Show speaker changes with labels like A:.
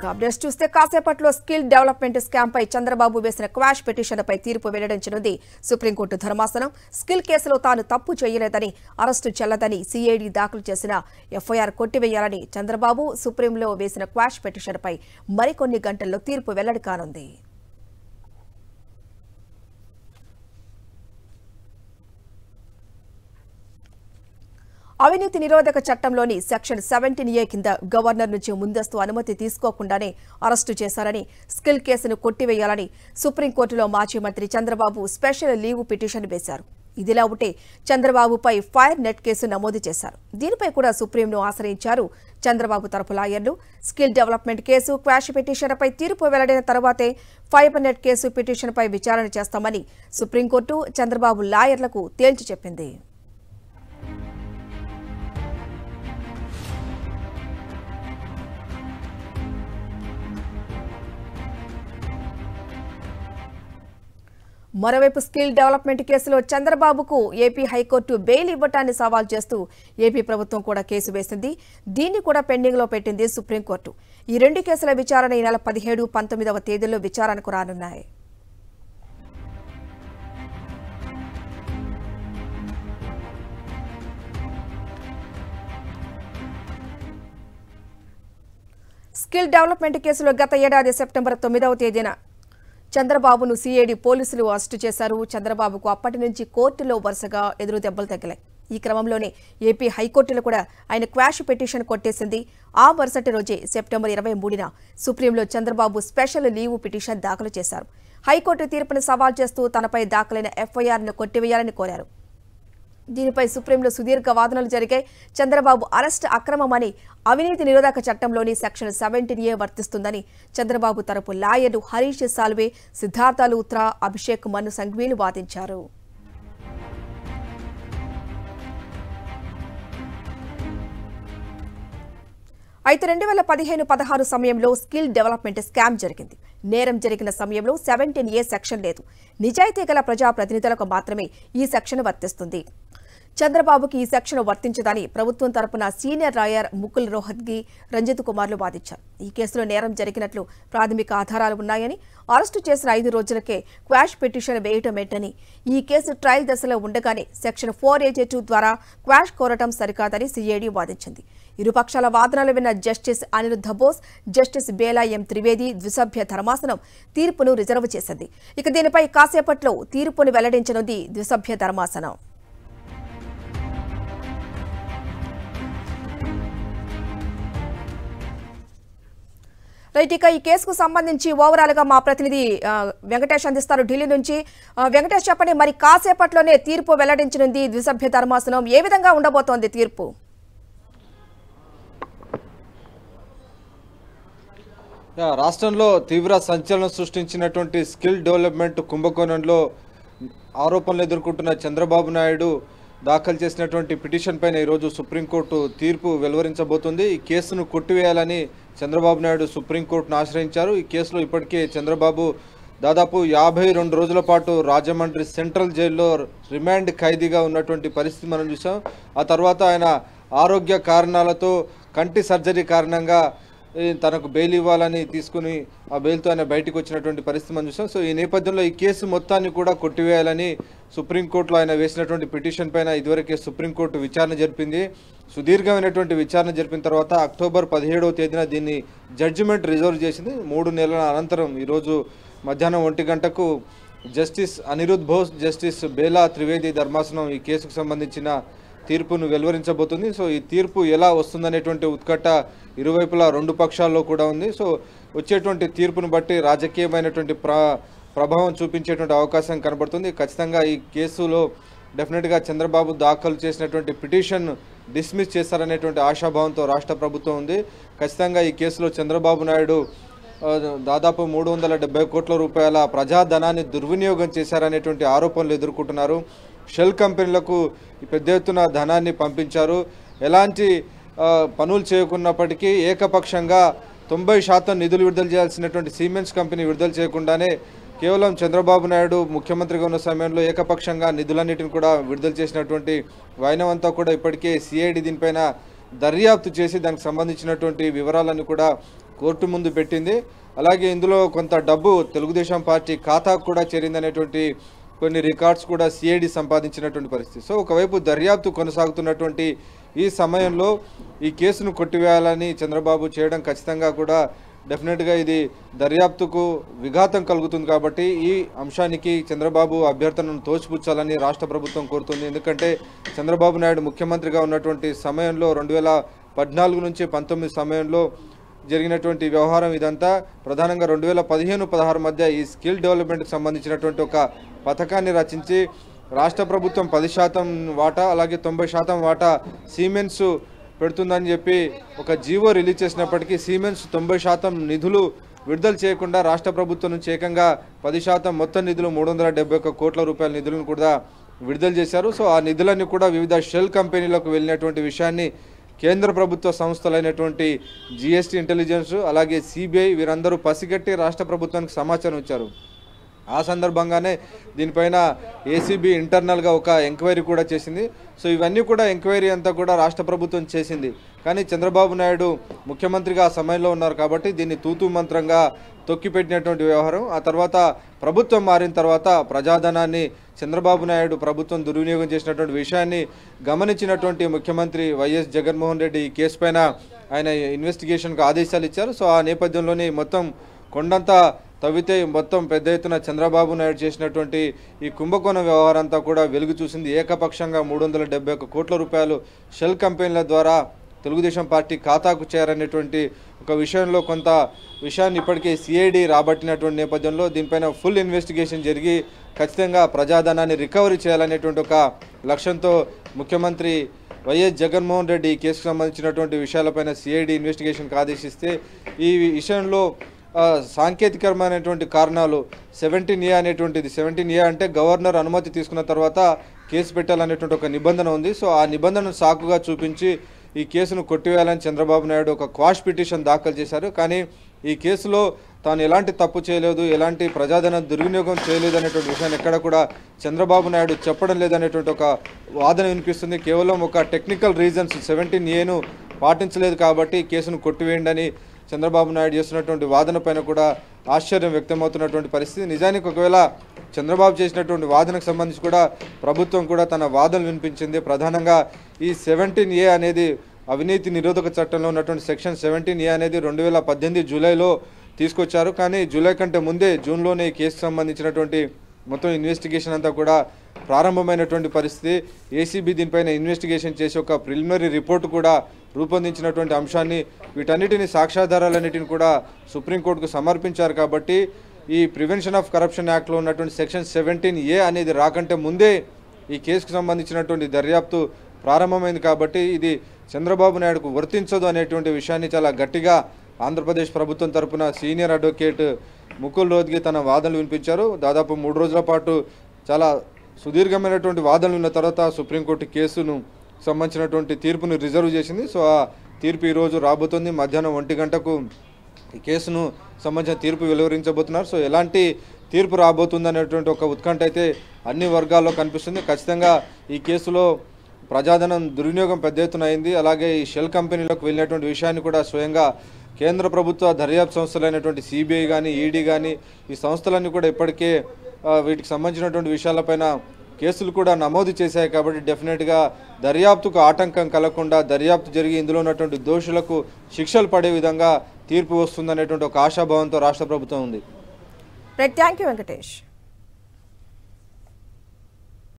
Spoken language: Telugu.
A: అప్డేట్స్ చూస్తే కాసేపట్లో స్కిల్ డెవలప్మెంట్ స్కామ్ పై చంద్రబాబు వేసిన క్వాష్ పిటిషన్పై తీర్పు వెల్లడించనుంది సుప్రీంకోర్టు ధర్మాసనం. స్కిల్ కేసులో తాను తప్పు చేయలేదని, అరెస్టు చెల్లదని సిఐడి దాఖలు చేసిన ఎఫ్ఐఆర్ కొట్టివేయాలని చంద్రబాబు సుప్రీంలో వేసిన క్వాష్ పిటిషన్పై మరికొన్ని గంటల్లో తీర్పు వెల్లడి కానుంది. అవినీతి నిరోధక చట్టంలోని సెక్షన్ 17A కింద గవర్నర్ నుంచి ముందస్తు అనుమతి తీసుకోకుండానే అరెస్టు చేశారని, స్కిల్ కేసును కొట్టివేయాలని సుప్రీంకోర్టులో మాజీ మంత్రి చంద్రబాబు స్పెషల్ లీవ్ పిటిషన్ వేశారు. ఇదిలా ఉంటే చంద్రబాబుపై ఫైర్ నెట్ కేసు నమోదు చేశారు. దీనిపై కూడా సుప్రీంను ఆశ్రయించారు చంద్రబాబు తరపు లాయర్లు. స్కిల్ డెవలప్మెంట్ కేసు క్వాష్ పిటిషన్పై తీర్పు వెల్లడైన తర్వాతే ఫైర్ నెట్ కేసు పిటిషన్పై విచారణ చేస్తామని సుప్రీంకోర్టు చంద్రబాబు లాయర్లకు తేల్చి చెప్పింది. మరోవైపు స్కిల్ డెవలప్మెంట్ కేసులో చంద్రబాబుకు ఏపీ హైకోర్టు బెయిల్ ఇవ్వటాన్ని సవాల్ చేస్తూ ఏపీ ప్రభుత్వం కూడా కేసు వేసింది. దీన్ని కూడా పెండింగ్ లో పెట్టింది సుప్రీంకోర్టు. ఈ రెండు కేసుల విచారణ ఈ నెల 17, 19వ తేదీల్లో విచారణకు రానున్నాయి. స్కిల్ డెవలప్మెంట్ కేసులో గత ఏడాది సెప్టెంబర్ 9వ తేదీన చంద్రబాబును సిఐడి పోలీసులు అరెస్టు చేశారు. చంద్రబాబుకు అప్పటి నుంచి కోర్టులో వరుసగా ఎదురు దెబ్బలు తగిలాయి. ఈ క్రమంలోనే ఏపీ హైకోర్టులో కూడా ఆయన క్వాష్ పిటిషన్ కొట్టేసింది. ఆ మరుసటి రోజే సెప్టెంబర్ 23న సుప్రీంలో చంద్రబాబు స్పెషల్ లీవ్ పిటిషన్ దాఖలు చేశారు. హైకోర్టు తీర్పును సవాల్ చేస్తూ తనపై దాఖలైన ఎఫ్ఐఆర్ను కొట్టివేయాలని కోరారు. దీనిపై సుప్రీంలో సుదీర్ఘ వాదనలు జరిగాయి. చంద్రబాబు అరెస్ట్ అక్రమమని, అవినీతి నిరోధక చట్టంలోని సెక్షన్ 17A వర్తిస్తుందని చంద్రబాబు తరపు లాయర్లు హరీష్ సాల్వే, సిద్ధార్థ లూత్రా, అభిషేక్ మను సంఘ్వీలు వాదించారు. అయితే 2015-16 సమయంలో స్కిల్ డెవలప్మెంట్ స్కామ్ జరిగింది. నేరం జరిగిన సమయంలో 17A సెక్షన్ లేదు. నిజాయితీ గల ప్రజాప్రతినిధులకు మాత్రమే ఈ సెక్షన్ వర్తిస్తుంది. చంద్రబాబుకి ఈ సెక్షన్ వర్తించదని ప్రభుత్వం తరపున సీనియర్ లాయర్ ముకుల్ రోహత్గి, రంజిత్ కుమార్లు వాదించారు. ఈ కేసులో నేరం జరిగినట్లు ప్రాథమిక ఆధారాలు ఉన్నాయని, అరెస్టు చేసిన 5 రోజులకే క్వాష్ పిటిషన్ వేయటమేంటని, ఈ కేసు ట్రయల్ దశలో ఉండగానే సెక్షన్ 482 ద్వారా క్వాష్ కోరటం సరికాదని సిఐడి వాదించింది. ఇరుపక్షాల వాదనలు విన్న జస్టిస్ అనిరుద్ధ బోస్, జస్టిస్ బేలా ఎం త్రివేది ద్విసభ్య ధర్మాసనం తీర్పును రిజర్వ్ చేసింది. ఇక దీనిపై కాసేపట్లో తీర్పును వెల్లడించనుంది ద్విసభ్య ధర్మాసనం. రైట్, ఇక ఈ కేసుకు సంబంధించి ఓవరాల్ గా మా ప్రతినిధి వెంకటేష్ అందిస్తారు ఢిల్లీ నుంచి. వెంకటేష్, చెప్పండి, మరి కాసేపట్లోనే తీర్పు వెల్లడించనుంది ద్విసభ్య ధర్మాసనం. ఏ విధంగా ఉండబోతోంది తీర్పు?
B: రాష్ట్రంలో తీవ్ర సంచలనం సృష్టించినటువంటి స్కిల్ డెవలప్మెంట్ కుంభకోణంలో ఆరోపణలు ఎదుర్కొంటున్న చంద్రబాబు నాయుడు దాఖలు చేసినటువంటి పిటిషన్ పైన ఈరోజు సుప్రీంకోర్టు తీర్పు వెలువరించబోతుంది. ఈ కేసును కొట్టివేయాలని చంద్రబాబు నాయుడు సుప్రీంకోర్టును ఆశ్రయించారు. ఈ కేసులో ఇప్పటికే చంద్రబాబు దాదాపు 52 రోజుల పాటు రాజమండ్రి సెంట్రల్ జైల్లో రిమాండ్ ఖైదీగా ఉన్నటువంటి పరిస్థితి మనం చూసాం. ఆ తర్వాత ఆయన ఆరోగ్య కారణాలతో కంటి సర్జరీ కారణంగా తనకు బెయిల్ ఇవ్వాలని తీసుకుని ఆ బెయిల్తో ఆయన బయటకు వచ్చినటువంటి పరిస్థితి మనం చూసాం. సో ఈ నేపథ్యంలో ఈ కేసు మొత్తాన్ని కూడా కొట్టివేయాలని సుప్రీంకోర్టులో ఆయన వేసినటువంటి పిటిషన్ పైన ఇదివరకే సుప్రీంకోర్టు విచారణ జరిపింది. సుదీర్ఘమైనటువంటి విచారణ జరిపిన తర్వాత అక్టోబర్ 17వ తేదీన దీన్ని జడ్జిమెంట్ రిజర్వ్ చేసింది. 3 నెలల అనంతరం ఈరోజు మధ్యాహ్నం 1 గంటకు జస్టిస్ అనిరుద్ధ్ బోస్, జస్టిస్ బేలా త్రివేది ధర్మాసనం ఈ కేసుకు సంబంధించిన తీర్పును వెలువరించబోతుంది. సో ఈ తీర్పు ఎలా వస్తుందనేటువంటి ఉత్కంఠ ఇరువైపులా 2 పక్షాల్లో కూడా ఉంది. సో వచ్చేటువంటి తీర్పును బట్టి రాజకీయమైనటువంటి ప్రభావం చూపించేటువంటి అవకాశం కనబడుతుంది. ఖచ్చితంగా ఈ కేసులో డెఫినెట్గా చంద్రబాబు దాఖలు చేసినటువంటి పిటిషన్ డిస్మిస్ చేస్తారనేటువంటి ఆశాభావంతో రాష్ట్ర ప్రభుత్వం ఉంది. ఖచ్చితంగా ఈ కేసులో చంద్రబాబు నాయుడు దాదాపు 370 కోట్ల రూపాయల ప్రజాధనాన్ని దుర్వినియోగం చేశారనేటువంటి ఆరోపణలు ఎదుర్కొంటున్నారు. షెల్ కంపెనీలకు పెద్ద ఎత్తున ధనాన్ని పంపించారు. ఎలాంటి పనులు చేయకున్నప్పటికీ ఏకపక్షంగా 90% నిధులు విడుదల చేయాల్సినటువంటి సిమెంట్స్ కంపెనీ విడుదల చేయకుండానే కేవలం చంద్రబాబు నాయుడు ముఖ్యమంత్రిగా ఉన్న సమయంలో ఏకపక్షంగా నిధులన్నిటిని కూడా విడుదల చేసినటువంటి వైనవంతా కూడా ఇప్పటికే సిఐడి దీనిపైన దర్యాప్తు చేసి దానికి సంబంధించినటువంటి వివరాలను కూడా కోర్టు ముందు పెట్టింది. అలాగే ఇందులో కొంత డబ్బు తెలుగుదేశం పార్టీ ఖాతాకు కూడా చేరిందనేటువంటి కొన్ని రికార్డ్స్ కూడా సిఐడి సంపాదించినటువంటి పరిస్థితి. సో ఒకవైపు దర్యాప్తు కొనసాగుతున్నటువంటి ఈ సమయంలో ఈ కేసును కొట్టివేయాలని చంద్రబాబు చేయడం ఖచ్చితంగా కూడా డెఫినెట్గా ఇది దర్యాప్తుకు విఘాతం కలుగుతుంది. కాబట్టి ఈ అంశానికి చంద్రబాబు అభ్యర్థనను తోసిపుచ్చాలని రాష్ట్ర ప్రభుత్వం కోరుతుంది. ఎందుకంటే చంద్రబాబు నాయుడు ముఖ్యమంత్రిగా ఉన్నటువంటి సమయంలో 2014 నుంచి 19 సమయంలో జరిగినటువంటి వ్యవహారం ఇదంతా ప్రధానంగా 2015-16 మధ్య ఈ స్కిల్ డెవలప్మెంట్కి సంబంధించినటువంటి ఒక పథకాన్ని రచించి రాష్ట్ర ప్రభుత్వం 10% వాటా అలాగే 90% వాటా సిమెన్స్ పెడుతుందని చెప్పి ఒక జీవో రిలీజ్ చేసినప్పటికీ సిమెన్స్ 90% నిధులు విడుదల చేయకుండా రాష్ట్ర ప్రభుత్వం నుంచి ఏకంగా 10% మొత్తం నిధులు 371 కోట్ల రూపాయల నిధులను కూడా విడుదల చేశారు. సో ఆ నిధులన్నీ కూడా వివిధ షెల్ కంపెనీలకు వెళ్ళినటువంటి విషయాన్ని కేంద్ర ప్రభుత్వ సంస్థలైనటువంటి జిఎస్టీ ఇంటెలిజెన్స్ అలాగే సిబిఐ వీరందరూ పసిగట్టి రాష్ట్ర ప్రభుత్వానికి సమాచారం ఇచ్చారు. ఆ సందర్భంగానే దీనిపైన ఏసీబీ ఇంటర్నల్గా ఒక ఎంక్వైరీ కూడా చేసింది. సో ఇవన్నీ కూడా ఎంక్వైరీ అంతా కూడా రాష్ట్ర ప్రభుత్వం చేసింది. కానీ చంద్రబాబు నాయుడు ముఖ్యమంత్రిగా ఆ సమయంలో ఉన్నారు కాబట్టి దీన్ని తూతూ మంత్రంగా తొక్కిపెట్టినటువంటి వ్యవహారం. ఆ తర్వాత ప్రభుత్వం మారిన తర్వాత ప్రజాధనాన్ని చంద్రబాబు నాయుడు ప్రభుత్వం దుర్వినియోగం చేసినటువంటి విషయాన్ని గమనించినటువంటి ముఖ్యమంత్రి వైఎస్ జగన్మోహన్ రెడ్డి ఈ కేసు పైన ఆయన ఇన్వెస్టిగేషన్కు ఆదేశాలు ఇచ్చారు. సో ఆ నేపథ్యంలోనే మొత్తం కొండంతా తవ్వితే మొత్తం పెద్ద ఎత్తున చంద్రబాబు నాయుడు చేసినటువంటి ఈ కుంభకోణం వ్యవహారం అంతా కూడా వెలుగు చూసింది. ఏకపక్షంగా 371 కోట్ల రూపాయలు షెల్ కంపెనీల ద్వారా తెలుగుదేశం పార్టీ ఖాతాకు చేరనేటువంటి ఒక విషయంలో కొంత విషయాన్ని ఇప్పటికే సిఐడి రాబట్టినటువంటి నేపథ్యంలో దీనిపైన ఫుల్ ఇన్వెస్టిగేషన్ జరిగి ఖచ్చితంగా ప్రజాధనాన్ని రికవరీ చేయాలనేటువంటి ఒక లక్ష్యంతో ముఖ్యమంత్రి వైఎస్ జగన్మోహన్ రెడ్డి ఈ కేసుకు సంబంధించినటువంటి విషయాలపైన సిఐడి ఇన్వెస్టిగేషన్కి ఆదేశిస్తే ఈ విషయంలో సాంకేతికమైనటువంటి కారణాలు 17A అనేటువంటిది 17A అంటే గవర్నర్ అనుమతి తీసుకున్న తర్వాత కేసు పెట్టాలనేటువంటి ఒక నిబంధన ఉంది. సో ఆ నిబంధనను సాకుగా చూపించి ఈ కేసును కొట్టివేయాలని చంద్రబాబు నాయుడు ఒక క్వాష్ పిటిషన్ దాఖలు చేశారు. కానీ ఈ కేసులో తాను ఎలాంటి తప్పు చేయలేదు, ఎలాంటి ప్రజాధన దుర్వినియోగం చేయలేదు అనేటువంటి విషయాన్ని ఎక్కడ కూడా చంద్రబాబు నాయుడు చెప్పడం లేదనేటువంటి ఒక వాదన వినిపిస్తుంది. కేవలం ఒక టెక్నికల్ రీజన్స్ 17Aను పాటించలేదు కాబట్టి కేసును కొట్టివేయండి అని చంద్రబాబు నాయుడు చేస్తున్నటువంటి వాదన పైన కూడా ఆశ్చర్యం వ్యక్తమవుతున్నటువంటి పరిస్థితి. నిజానికి ఒకవేళ చంద్రబాబు చేసినటువంటి వాదనకు సంబంధించి కూడా ప్రభుత్వం కూడా తన వాదనలు వినిపించింది. ప్రధానంగా ఈ 17A అనేది అవినీతి నిరోధక చట్టంలో ఉన్నటువంటి సెక్షన్ 17A అనేది 2018 జూలైలో తీసుకొచ్చారు. కానీ జూలై కంటే ముందే జూన్లోనే ఈ కేసుకు సంబంధించినటువంటి మొత్తం ఇన్వెస్టిగేషన్ అంతా కూడా ప్రారంభమైనటువంటి పరిస్థితి. ఏసీబీ దీనిపైన ఇన్వెస్టిగేషన్ చేసి ఒక ప్రిలిమినరీ రిపోర్టు కూడా రూపొందించినటువంటి అంశాన్ని వీటన్నిటిని సాక్ష్యాధారాలన్నిటిని కూడా సుప్రీంకోర్టుకు సమర్పించారు. కాబట్టి ఈ ప్రివెన్షన్ ఆఫ్ కరప్షన్ యాక్ట్లో ఉన్నటువంటి సెక్షన్ 17A అనేది రాకంటే ముందే ఈ కేసుకు సంబంధించినటువంటి దర్యాప్తు ప్రారంభమైంది. కాబట్టి ఇది చంద్రబాబు నాయుడుకు వర్తించదు అనేటువంటి విషయాన్ని చాలా గట్టిగా ఆంధ్రప్రదేశ్ ప్రభుత్వం తరపున సీనియర్ అడ్వకేట్ ముకుల్ రోహ్తగి తన వాదనలు వినిపించారు. దాదాపు 3 రోజుల పాటు చాలా సుదీర్ఘమైనటువంటి వాదనలు ఉన్న తర్వాత సుప్రీంకోర్టు కేసును సంబంధించినటువంటి తీర్పును రిజర్వ్ చేసింది. సో ఆ తీర్పు ఈరోజు రాబోతుంది. మధ్యాహ్నం 1 గంటకు ఈ కేసును సంబంధించిన తీర్పు వెలువరించబోతున్నారు. సో ఎలాంటి తీర్పు రాబోతుంది అనేటువంటి ఒక ఉత్కంఠ అయితే అన్ని వర్గాల్లో కనిపిస్తుంది. ఖచ్చితంగా ఈ కేసులో ప్రజాధనం దుర్వినియోగం పెద్ద ఎత్తున అయింది. అలాగే ఈ షెల్ కంపెనీలకు వెళ్ళినటువంటి విషయాన్ని కూడా స్వయంగా కేంద్ర ప్రభుత్వ దర్యాప్తు సంస్థలైనటువంటి సిబిఐ కానీ ఈడీ కానీ ఈ సంస్థలన్నీ కూడా ఇప్పటికే వీటికి సంబంధించినటువంటి విషయాలపైన కేసులు కూడా నమోదు చేశాయి. కాబట్టి డెఫినెట్గా దర్యాప్తుకు ఆటంకం కలగకుండా దర్యాప్తు జరిగి ఇందులో ఉన్నటువంటి దోషులకు శిక్షలు పడే విధంగా తీర్పు వస్తుందనేటువంటి ఒక ఆశాభావంతో రాష్ట్ర ప్రభుత్వం ఉంది.
A: Thank you Venkatesh.